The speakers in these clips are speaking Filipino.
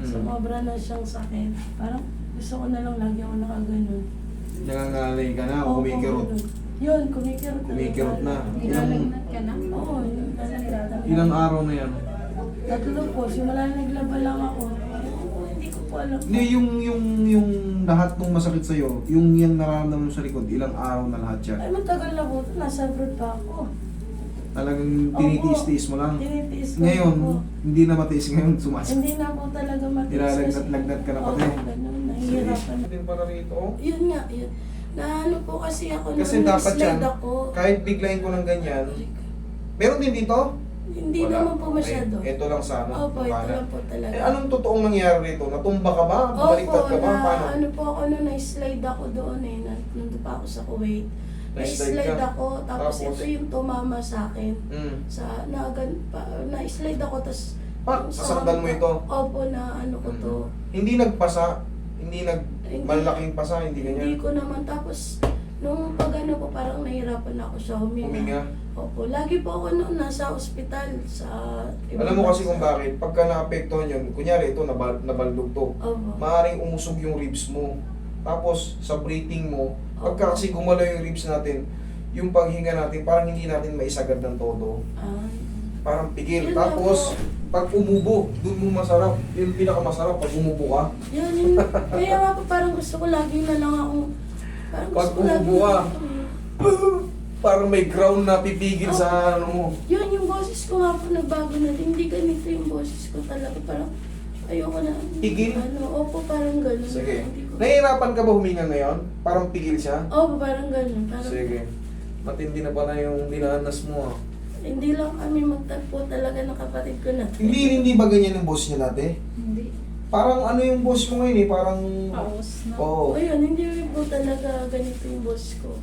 Sumobra na siyang sakit. Parang gusto ko na lang lagi ako nakaganon. Nangangalay ka na, Oo, kumikirot. Yun, kumikirot na. Kumikirot na. Ginalagnat ka na? Oo, yun talaga. Ilang araw na yan? Tatlo po, simula naglaba lang ako. Hindi ko po alam. Hindi, yung lahat ng masakit sa'yo, yung nararamdaman mo sa likod, ilang araw na lahat yan? Ay, matagal na po. Nasa abroad pa ako. Talagang tinitiis-tiis mo lang. Tinitiis ko Ngayon, po. hindi na matiis ngayon, sumasakit. Hindi na po talaga matiis. Nilalagnat-lagnat ka na pati. Oo, ganun. Nahihirapan. Din pala rito. Yun nga, yun. Naano po kasi ako Kasi nung dapat yan, slide ako. kahit biglayin ko ng ganyan, meron din dito? Hindi Wala. naman po masyado. Ay, ito lang sana. Opo, ito Pana. lang po talaga. Anong totoong nangyari rito? Natumba ka ba? Baliktad ka ba? na, Paano? ano po ako nung na-slide ako doon nandun pa ako sa Kuwait. Na-slide Na-slide ka? ako, tapos Tapos? ito yung tumama sa akin. Na-slide ako, tapos... Nasakdan mo ito? Opo, na ano ko to. Hindi nagpasa? Hindi malaking pasa? Hindi Hindi ganyan? ko naman, tapos nung pag ano po, parang nahirapan ako sa huminga. Huminga? Opo, lagi po ako noon nasa ospital sa... Alam mo kasi kung bakit, pagka naapektuhan yun, kunyari ito, nabaldog to, Opo. maaaring umusog yung ribs mo. Tapos, sa breathing mo, pagka kasi gumalaw yung ribs natin, yung paghinga natin, parang hindi natin maisagad ng todo. Ah, Parang pigil. Yun Tapos, lang pag umubo, dun mo masarap. Yung pinakamasarap, pag umubo ka. yun. Kaya nga po, parang gusto ko lagi na lang akong... Parang Pag gusto ko lagi umubo ka, na lang- parang may ground na pipigil sa ano mo. Yun, yung boses ko nga po nagbago na din. Hindi ganito yung boses ko talaga. Parang ayoko na. Pigil? Ano, opo, parang gano'n. Sige. Hindi ko- Nahihirapan ka ba huminga ngayon? Parang pigil siya? Opo, parang gano'n. Parang, Sige. Matindi na pala yung dinanas mo ah. Hindi lang kami magtagpo talaga ng kapatid ko na. Hindi ba ganyan yung boss niya dati? Hindi. Parang ano yung boss mo ngayon eh, parang... Paus, no? Oo. O yun, hindi rin po talaga ganito yung boses ko.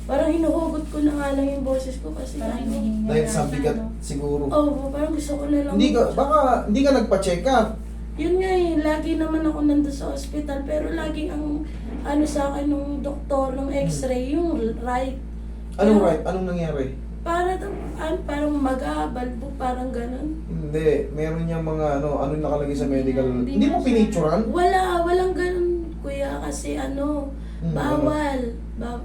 Parang hinuhugot ko na nga lang yung boses ko kasi Parang ano. hinihinga Dahil na sa siya, bigat no? siguro. Opo, parang gusto ko na lang. Hindi ka nagpa-check up. Yun nga eh, lagi naman ako nandun sa ospital pero laging ang ano sa akin nung doktor ng x-ray, yung right. Anong Kaya- right? Anong nangyari? Parang balbo, parang ganun. Hindi, meron niyang mga ano nakalagay sa medical. Hindi Hindi mo na siya- pinicturan? Walang ganun, kuya, kasi ano, bawal.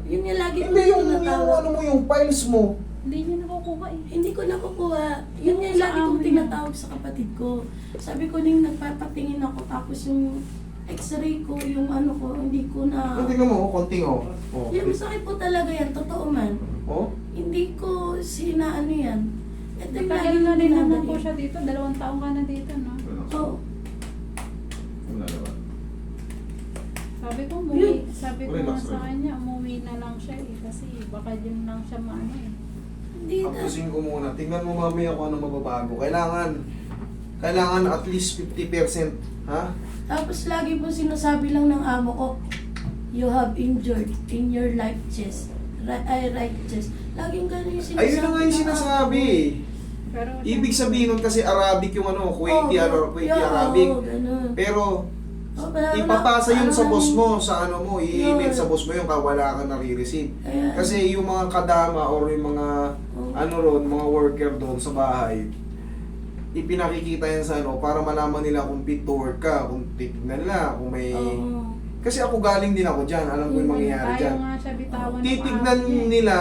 Yun yung lagi ko Hindi, yung tinatawag. ano mo, yung files mo. Hindi niya nakukuha eh. Hindi ko nakukuha. Yun yung lagi kong tinatawag sa kapatid ko. Sabi ko nung nagpapatingin ako, tapos yung x-ray ko, yung ano ko, hindi ko na... Tingnan mo, konting oh. Oh. Yung masakit po talaga yan, totoo man. Oh? Hindi ko sinaano yan. Ito yung Matagal lagi na kong rin naman dinadali. po siya dito. 2 taong ka na dito, no? Oo. Wala naman. Sabi ko, sabi ko nga sa kanya, umuwi na lang siya eh. Kasi baka dyan lang siya maano eh. Hindi na. Aptusin ko muna. Tingnan mo mamaya kung ano mababago. Kailangan at least 50%. Ha? Tapos lagi po sinasabi lang ng amo ko, you have injured in your right chest. Right chest. Laging ganun yung sinasabi. Ayun na nga yung ng sinasabi. amo. Pero Ibig sabihin nun kasi Arabic yung ano, Kuwaiti, Kuwaiti yeah, Arabic. oo, ganun. Pero Pero ipapasa yun sa boss mo, sa ano mo, i-email Yun. sa boss mo yung wala ka nare-receive. Ayan. Kasi yung mga kadama or yung mga Oo. ano ron, mga worker doon sa bahay, ipinakikita yan sa ano, para malaman nila kung fit to work ka, kung titignan nila, kung may... Oo. Kasi ako galing din ako dyan, alam ko yung mangyayari ayaw dyan. nga siya bitawan. ng Titignan amo niya eh. nila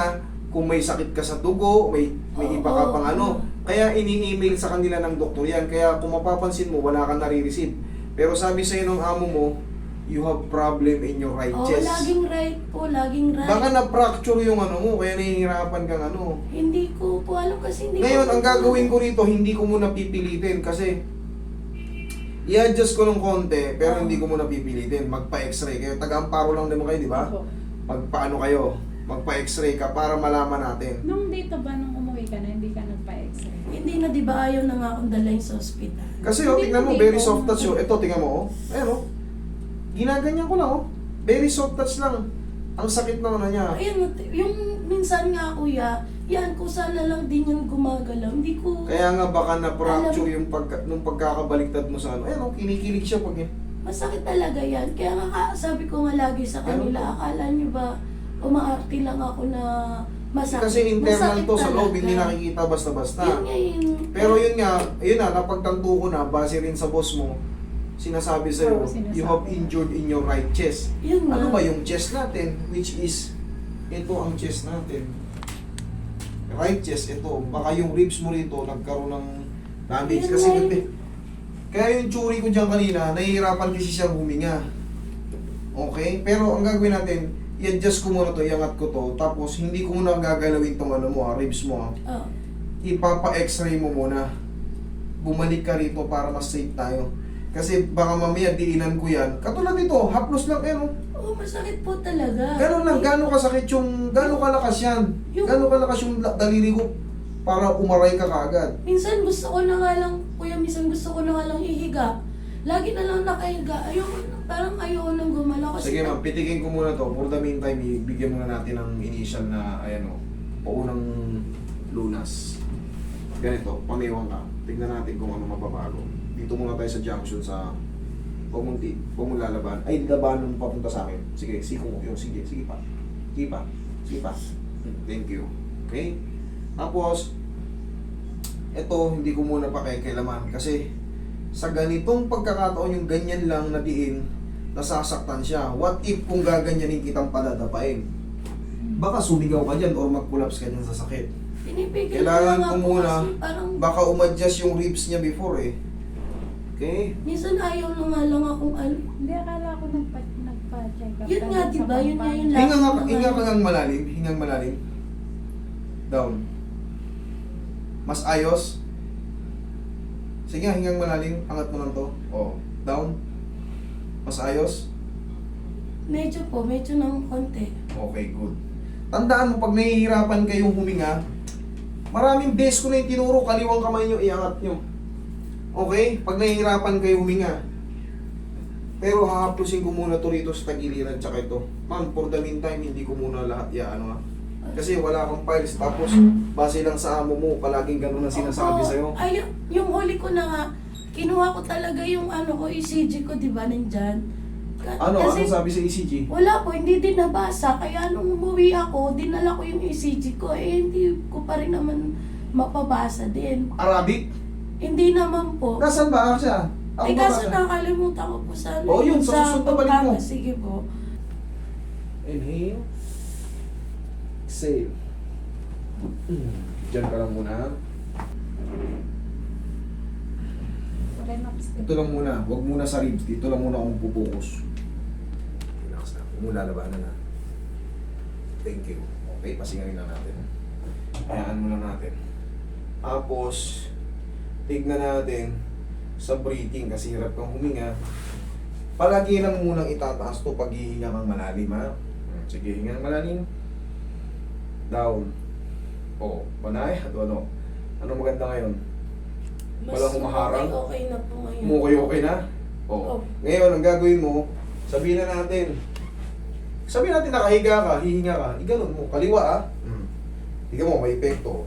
kung may sakit ka sa dugo, may Oo, iba ka pang oo. ano. Kaya ini-email sa kanila ng doktor yan. Kaya kung mapapansin mo, wala kang nare-receive. Pero sabi sa'yo ng amo mo, you have problem in your right Oo, chest. laging right po, laging right. Baka na-fracture yung ano mo, kaya nahihirapan kang ano. Hindi ko po alam kasi hindi Ngayon, ko ang gagawin ko rito, hindi ko muna pipilitin kasi i-adjust ko ng konti, pero hindi ko muna pipilitin. Magpa-x-ray kayo. Taga-amparo lang naman kayo, di ba? Opo. Magpaano kayo? Magpa-x-ray ka para malaman natin. Nung dito ba, nung umuwi ka na, hindi ka nagpa-x-ray? Hindi na, di ba ayaw na nga akong dalhin sa ospital. Kasi Hindi tingnan mo, ko very dito. soft touch yun. Ito, tingnan mo, oh. Ayan, oh. Ginaganyan ko lang, oh. Very soft touch lang. Ang sakit na ano niya. Ayun, yung minsan nga kuya, yan kung sana lang din yung gumagalaw. Hindi ko, Kaya nga baka na-fracture yung nung pagkakabaliktad mo sa ano. Ayan, oh, kinikilig siya pag masakit talaga yan. Kaya nga sabi ko nga lagi sa kanila, akala nyo ba umaarte lang ako na masakit? Kasi internal Masakit to sa loob, talaga. hindi nakikita basta-basta. Yun nga yun. Pero yun nga, napagtanto ko na, base rin sa boss mo, sinasabi sa'yo, Oo, sinasabi. you have injured in your right chest. Yun nga. Ano ba yung chest natin? Which is, ito ang chest natin. Right chest, ito. Baka yung ribs mo rito nagkaroon ng damage. Yun Kasi nga gabi. Kaya yung tsuri ko dyan kanina, nahihirapan kasi siyang huminga. Okay? Pero ang gagawin natin, i-adjust ko muna to, iangat ko to, tapos hindi ko muna gagalawin tong ano mo, ribs mo. Oh. Ipapa-x-ray mo muna. Bumalik ka rito para mas safe tayo. Kasi baka mamaya diinan ko yan. Katulad nito, haplos lang eh, no? Oo, masakit po talaga. Gano'n lang, gano'n kasakit yung, gano'n kalakas yan. Gano'n kalakas yung daliri ko para umaray ka kaagad. Minsan gusto ko na nga lang, kuya, minsan gusto ko na nga lang ihiga. Lagi na lang nakahiga. Ayoko, parang ayoko nang gumalaw. Kasi Sige ma'am, pitikin ko muna to. For the meantime, ibigyan muna natin ng initial na, ayan o, paunang lunas. Ganito, pamiwang ka. Tignan natin kung ano mababago. Dito muna tayo sa junction sa Pumunti. Kung lalaban. Ay, laban nung papunta sa akin. Sige, siko mo. Yung, sige, sige pa. Sige pa. Sige pa. Thank you. Okay? Tapos, ito, hindi ko muna pakikailaman. Kasi, sa ganitong pagkakataon yung ganyan lang na diin, nasasaktan siya. What if kung gaganyanin kitang padadapain? Baka sumigaw ka dyan or mag-collapse ka dyan sa sakit. pinipigil Kailangan nga ko po muna, kasi parang, baka umadjust yung ribs niya before eh. Okay? minsan ayaw na nga lang akong Hindi, akala ko nagpa-check up. Yun ka nga, dun sa diba? Yun nga compound. yung Hinga nga, Laki hinga naman. ka ng malalim. Hingang malalim. Down. Mas ayos. Sige, hingang malalim. Angat mo lang to. Oh. Down. Mas ayos. Medyo po, medyo ng konti. Okay, good. Tandaan mo, pag nahihirapan kayong huminga, maraming beses ko na yung tinuro, kaliwang kamay nyo, iangat nyo. Okay? Pag nahihirapan kayo huminga. Pero hahaplusin ko muna to rito sa tagiliran tsaka ito. Ma'am, for the meantime, hindi ko muna lahat ano ha. Kasi wala akong files. Tapos, base lang sa amo mo, palaging ganun ang sinasabi Opo, sa'yo. ay, yung huli ko na nga, kinuha ko talaga yung ano ko, ECG ko, di ba, nandyan. Ano sabi sa ECG? Wala po, hindi din nabasa. Kaya nung umuwi ako, dinala ko yung ECG ko. Eh, hindi ko pa rin naman mapabasa din. Arabic? Hindi naman po. Nasaan ba siya? Ako Eh, ba kaso ba? nakalimutan ko po sa Oh, yun, sa susunod na balik mo. pagkama. Sige po. Inhale. Exhale. Diyan ka lang muna. Relax din. Ito lang muna. Huwag muna sa ribs. Dito lang muna akong pupokus. Relax na. Huwag mo lalabanan na. Thank you. Okay, pasingarin lang natin. Hayaan mo lang natin. Tapos, tignan natin sa breathing kasi hirap kang huminga. Palagi lang munang itataas to pag hihinga kang malalim ha. Sige, hinga ng malalim. Down. O, panay. At ano? Ano maganda ngayon? Walang humaharang? Okay na po ngayon. Okay na? O. Oh. Ngayon, ang gagawin mo, sabihin na natin. Sabihin natin nakahiga ka, hihinga ka. Iganon mo. Kaliwa ah. Higa mo, may epekto.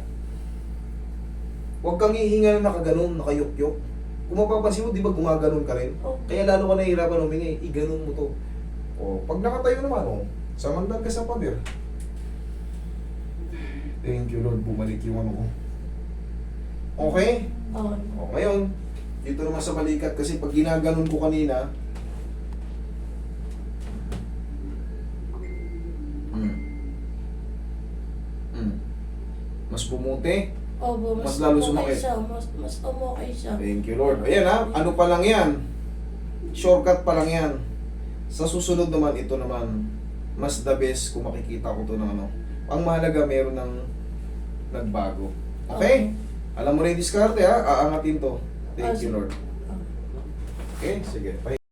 Huwag kang hihinga na nakaganon, nakayukyok. Kung mapapansin mo, di ba gumaganon ka rin? Okay. Kaya lalo ka nahihirapan huminga, iganon mo to. O, pag nakatayo naman, samandag ka sa pader. Thank you Lord, bumalik yung ano ko. Okay? Oh. O, ngayon, dito naman sa balikat kasi pag ginaganon ko kanina, mas bumuti. Opo, Mas lalo tumukay sumakit. siya. Mas tumukay siya. Thank you Lord. Ayan ha, ano pa lang yan? Shortcut pa lang yan. Sa susunod naman, ito naman, mas the best kung makikita ko to ng ano. Ang mahalaga, meron ng nagbago. Okay? Alam mo na yung diskarte ha, aangatin to. Thank you Lord. Okay, sige.